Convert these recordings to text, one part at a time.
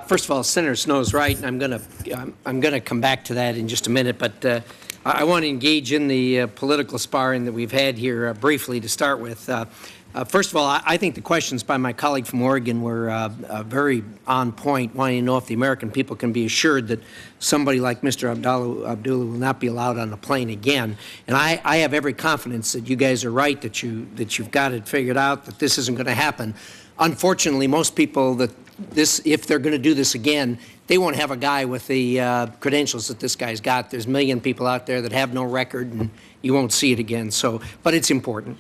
First of all, Senator Snow's right, and I'm gonna come back to that in just a minute. But I want to engage in the political sparring that we've had here briefly to start with. First of all, I think the questions by my colleague from Oregon were very on point, wanting to know if the American people can be assured that somebody like Mr. Abdullah will not be allowed on the plane again. And I have every confidence that you guys are right, that you've got it figured out, that this isn't going to happen. Unfortunately, most people if they're going to do this again, they won't have a guy with the credentials that this guy's got. There's a million people out there that have no record, and you won't see it again. So, but it's important.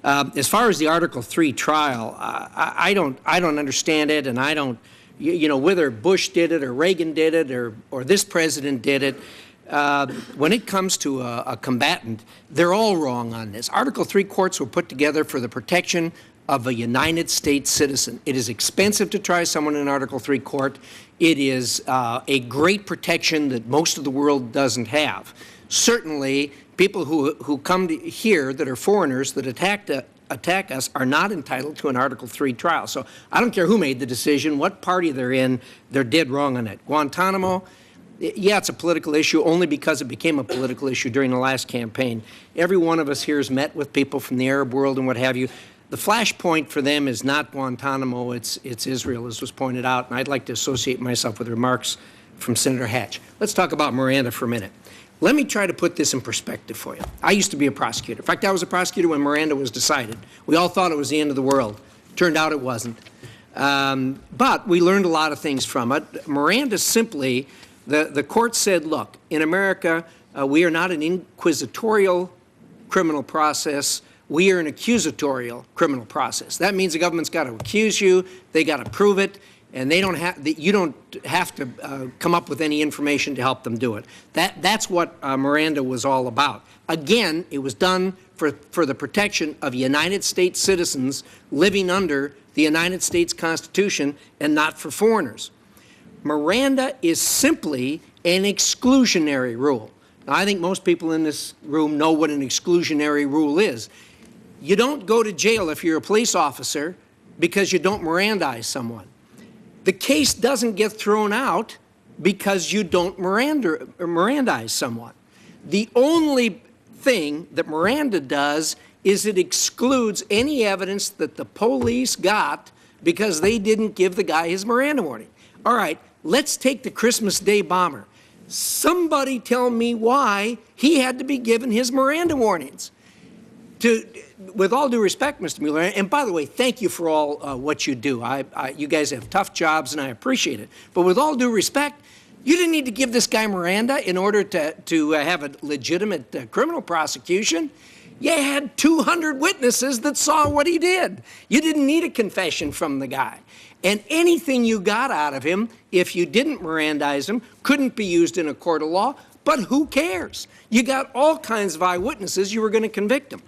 As far as the Article 3 trial, I don't understand it, and I don't, whether Bush did it or Reagan did it or this president did it. When it comes to a combatant, they're all wrong on this. Article 3 courts were put together for the protection of a United States citizen. It is expensive to try someone in Article 3 court. It is a great protection that most of the world doesn't have. Certainly, people who come to here that are foreigners that attack us are not entitled to an Article 3 trial. So I don't care who made the decision, what party they're in, they're dead wrong on it. Guantanamo, yeah, it's a political issue only because it became a political issue during the last campaign. Every one of us here has met with people from the Arab world and what have you. The flashpoint for them is not Guantanamo, it's Israel, as was pointed out, and I'd like to associate myself with remarks from Senator Hatch. Let's talk about Miranda for a minute. Let me try to put this in perspective for you. I used to be a prosecutor. In fact, I was a prosecutor when Miranda was decided. We all thought it was the end of the world. Turned out it wasn't. But we learned a lot of things from it. Miranda simply, the court said, look, in America, we are not an inquisitorial criminal process. We are an accusatorial criminal process. That means the government's got to accuse you, they got to prove it, and they don't have, you don't have to come up with any information to help them do it. That's what Miranda was all about. Again, it was done for the protection of United States citizens living under the United States Constitution and not for foreigners. Miranda is simply an exclusionary rule. Now, I think most people in this room know what an exclusionary rule is. You don't go to jail if you're a police officer because you don't Mirandize someone. The case doesn't get thrown out because you don't Mirandize someone. The only thing that Miranda does is it excludes any evidence that the police got because they didn't give the guy his Miranda warning. All right, let's take the Christmas Day bomber. Somebody tell me why he had to be given his Miranda warnings. With all due respect, Mr. Mueller, and by the way, thank you for all what you do. You guys have tough jobs, and I appreciate it. But with all due respect, you didn't need to give this guy Miranda in order to have a legitimate criminal prosecution. You had 200 witnesses that saw what he did. You didn't need a confession from the guy. And anything you got out of him, if you didn't Mirandize him, couldn't be used in a court of law. But who cares? You got all kinds of eyewitnesses. You were going to convict him.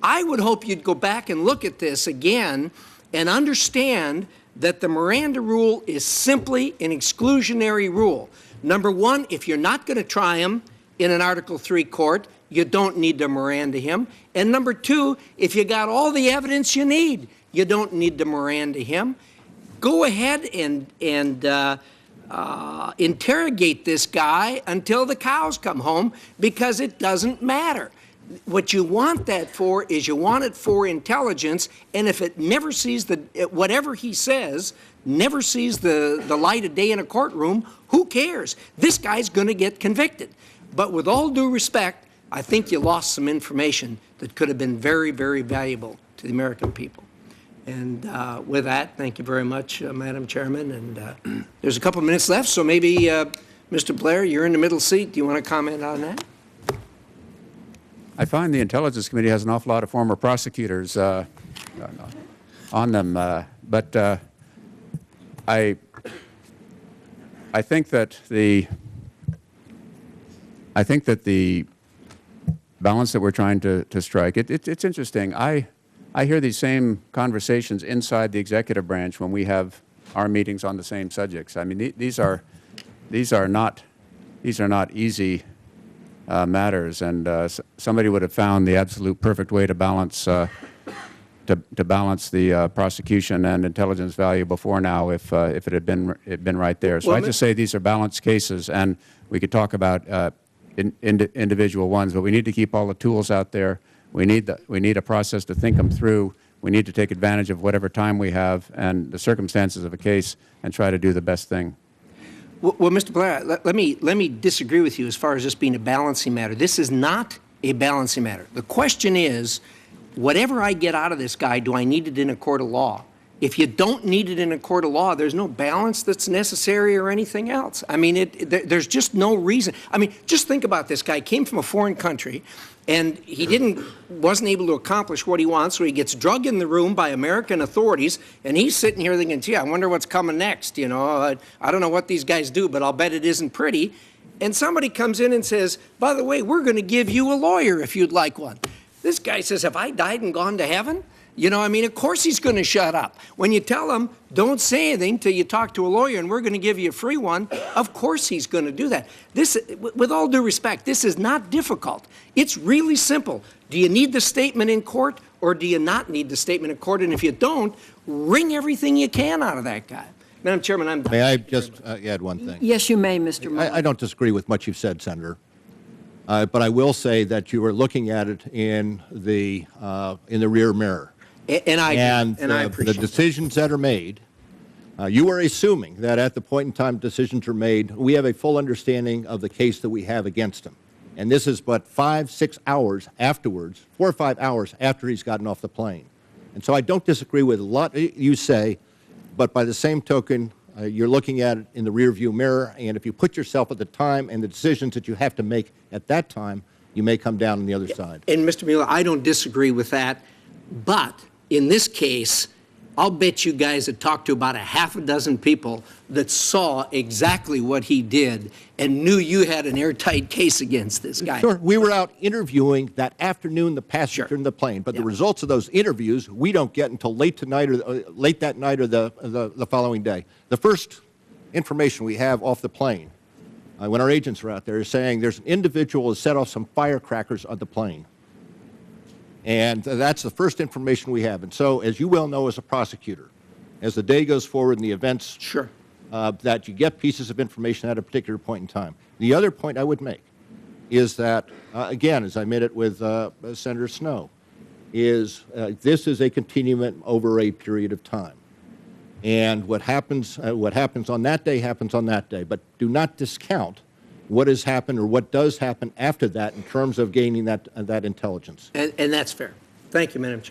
I would hope you'd go back and look at this again and understand that the Miranda rule is simply an exclusionary rule. Number one, if you're not going to try him in an Article 3 court, you don't need to Miranda him. And number two, if you got all the evidence you need, you don't need to Miranda him. Go ahead and interrogate this guy until the cows come home, because it doesn't matter. What you want that for is you want it for intelligence, and if it never sees whatever he says never sees the light of day in a courtroom, who cares? This guy's going to get convicted. But with all due respect, I think you lost some information that could have been very, very valuable to the American people. And with that, thank you very much, Madam Chairman. And there's a couple minutes left, so maybe, Mr. Blair, you're in the middle seat. Do you want to comment on that? I find the Intelligence Committee has an awful lot of former prosecutors on them, but I think that the balance that we're trying to strike, it's interesting. I hear these same conversations inside the executive branch when we have our meetings on the same subjects. I mean, these are not easy matters, and somebody would have found the absolute perfect way to balance to balance the prosecution and intelligence value before now if it had been right there. So Well, I just say these are balanced cases, and we could talk about individual ones, but we need to keep all the tools out there. We need a process to think them through. We need to take advantage of whatever time we have and the circumstances of a case and try to do the best thing. Well, Mr. Blair, let me disagree with you as far as this being a balancing matter. This is not a balancing matter. The question is, whatever I get out of this guy, do I need it in a court of law? If you don't need it in a court of law, there's no balance that's necessary or anything else. I mean, there's just no reason. I mean, just think about this guy. Came from a foreign country, and he wasn't able to accomplish what he wants, so he gets drugged in the room by American authorities, and he's sitting here thinking, gee, I wonder what's coming next. You know, I don't know what these guys do, but I'll bet it isn't pretty. And somebody comes in and says, by the way, we're going to give you a lawyer if you'd like one. This guy says, have I died and gone to heaven? You know, I mean, of course he's going to shut up. When you tell him, don't say anything till you talk to a lawyer and we're going to give you a free one, of course he's going to do that. This, with all due respect, this is not difficult. It's really simple. Do you need the statement in court or do you not need the statement in court? And if you don't, wring everything you can out of that guy. Madam Chairman, I'm done. May I just add one thing? Yes, you may, Mr. Muller. I don't disagree with much you've said, Senator. But I will say that you are looking at it in the rear mirror. And I appreciate the decisions that are made, you are assuming that at the point in time decisions are made, we have a full understanding of the case that we have against him. And this is but 5-6 hours afterwards, 4 or 5 hours after he's gotten off the plane. And so I don't disagree with a lot you say, but by the same token, you're looking at it in the rearview mirror, and if you put yourself at the time and the decisions that you have to make at that time, you may come down on the other side. And Mr. Mueller, I don't disagree with that, but in this case, I'll bet you guys had talked to about 6 people that saw exactly what he did and knew you had an airtight case against this guy. Sure. We were out interviewing that afternoon the passenger in the plane, but the results of those interviews we don't get until late tonight or late that night or the following day. The first information we have off the plane, when our agents are out there, is saying there's an individual who set off some firecrackers on the plane. And that's the first information we have. And so, as you well know as a prosecutor, as the day goes forward and the events, that you get pieces of information at a particular point in time. The other point I would make is that, again, as I made it with Senator Snowe, is this is a continuum over a period of time. And what happens on that day happens on that day. But do not discount what has happened or what does happen after that in terms of gaining that intelligence. And that's fair. Thank you, Madam Chair.